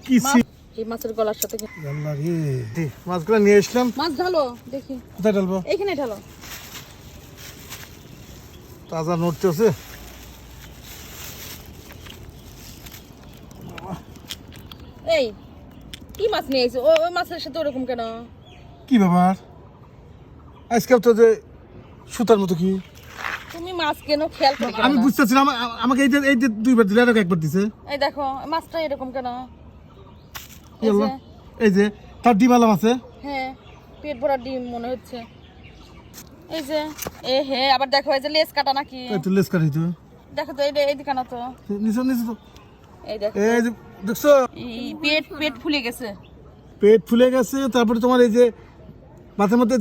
কি এই মাছের গলার সাথে আল্লাহ রে মাছগুলো নিয়ে আসলাম। মাছ ঢালো দেখি কোথায় ঢালবো? এইখানে ঢালো। তাজা নড়তে আছে। এই কি মাছ নিয়ে এসেছো? ওই মাছের সাথে ওরকম কেন? কি ব্যাপার আজকাল তো যে সুতার মতো কি তুমি মাছ কেন খেয়াল করে কেন আমি না? বুঝতেছি না। আমাকে এই যে দুইবার দিলে আর একবার দিছে। এই দেখো মাছটা এরকম কেন? কি হলো? এই যে তার ডিম আলাম আছে। হ্যাঁ পেট ভরা ডিম মনে হচ্ছে। এই যে এ হে আবার দেখো এই যে লেজ কাটা নাকি? এই তো লেস কাটি তো। দেখো তো এই দিকে না তো। নিচে তো এই দেখো এই যে দেখছো এই পেট ফুলে গেছে। পেট ফুলে গেছে। তারপরে তোমার এই যে মাথার মধ্যে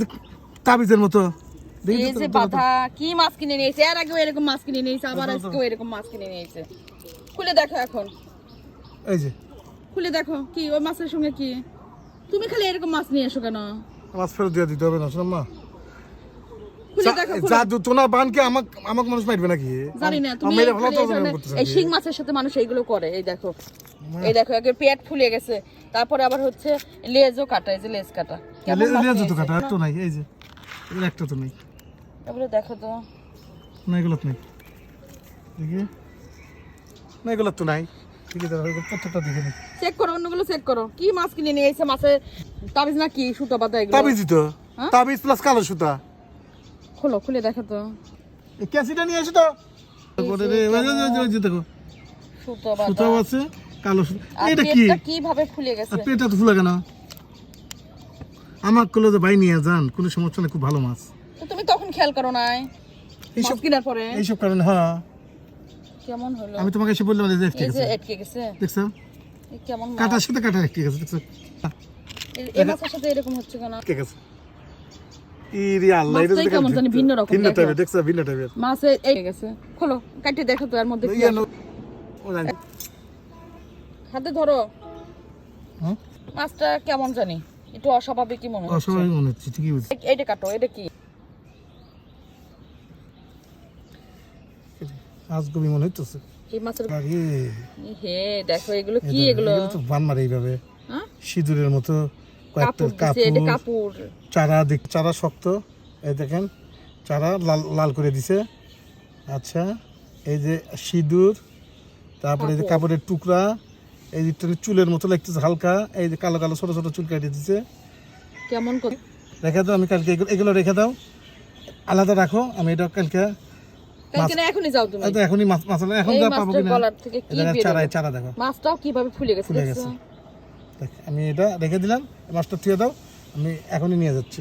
তাবিজের মতো দেখি এই তো যে বাধা কি মাছ কিনে নিয়েছে? এর আগেও এরকম মাছ কিনে নিয়েছে, আবার আজকেও এরকম মাছ কিনে নিয়েছে। খুলে দেখো এখন, এই যে খুলে দেখো কি ওই মাছের সঙ্গে কি? তুমি খালি এরকম মাছ নিয়ে এসো কেন? মাছ ফেরত দিয়ে দিতে হবে না শোনা। খুলে দেখো জাদু তোনা বানকে আমাকে মানুষ মারবে নাকি? জানি না তুমি মেরে ভালো খালি তো এই ধরনের- করতেছ এই শিং মাছের সাথে মানুষ এইগুলো করে। এই দেখো একে পেট ফুলে গেছে, তারপরে আবার হচ্ছে লেজও কাটা, এই যে লেজ কাটা। কেমন মাছ লেজ তো নিয়েছে? কাটা তো নাই। এই যে এর একটা তো নেই। এগুলো দেখো তো। না এগুলো তো নেই দেখি। না এগুলো তো নাই। ঠিক আছে প্রত্যেকটা দেখে নি। চেক করো, অন্যগুলো চেক করো। কি মাছ কিনে নিয়ে এসেছে? মাছের তাবিজ না কি সুতো বাঁধা এগুলো? তাবিজই তো। হ্যাঁ? তাবিজ প্লাস কালো সুতা। খোলো, খুলে দেখো তো। এই ক্যাসিটা নিয়ে এসো তো। তারপরে রে ওই যে দেখো সুতো সুতাও বাঁধা। আছে কালো সুতা। আর এটা কি? পেটটা কিভাবে ফুলে গেছে? আর পেটটা তো ফুলা কেন? আমার কলো যে ভাই নিয়ে যান, কোনো সমস্যা নেই, খুব ভালো মাছ। তো তুমি তখন খেয়াল করো নাই? এইসব মাছ কেনার পরে এইসব কারণে হ্যাঁ কেমন হলো? আমি তোমাকে এসে বললাম যে এই ঠিক যে আছে আটকে গেছে। দেখছো এই কেমন মাছ? কাটার সাথে কাটা ঠিক আছে দেখছো এই মাছের সাথে এরকম হচ্ছে কেন? ঠিক আছে। ইরে আল্লাহ এটা মাছটাই কেমন জানি ভিন্ন রকম ভিন্ন দেখো। টাইপের দেখছো ভিন্ন টাইপের মাছে এই গেছে। খোলো, কাটে দেখো তো এর মধ্যে কি আছে। ও জানি হাতে ধরো। হ্যাঁ মাছটা কেমন জানি একটু অস্বাভাবিক কি মনে হচ্ছে। অস্বাভাবিক মনে হচ্ছে ঠিকই বুঝছি। এইটা কাটো, এটা কি? আজগবি মনে হচ্ছে। এই মাছের আরে হে দেখো এগুলো কি? এগুলো তো বান মারে এইভাবে হ্যাঁ সিঁদুরের মতো কয়েকটা কাপড় দিছে, এটা কাপড় কাপড়। চারা চারা শক্ত। এই দেখেন চারা লাল লাল করে দিছে। আচ্ছা এই যে সিঁদুর, তারপরে এই যে কাপড়ের টুকরা, এই যে চুলের মতো লাগতেছে হালকা, এই যে কালো কালো ছোট ছোট চুল কাটিয়ে দিচ্ছে। কেমন করে? রেখে দাও, আমি কালকে এগুলো রেখে দাও, আলাদা রাখো। আমি এটা কালকে কালকে না এখনই যাও তুমি। এখনই মাছলা এখন এই যা পাবো মাছটার কিনা গলার থেকে কি বের চারা হলো? চারা দেখো মাছটাও কিভাবে ফুলে গেছে ফুলে দেখছো? গেছে। দেখ আমি এটা রেখে দিলাম, মাছটা থুয়ে দাও, আমি এখনই নিয়ে যাচ্ছি।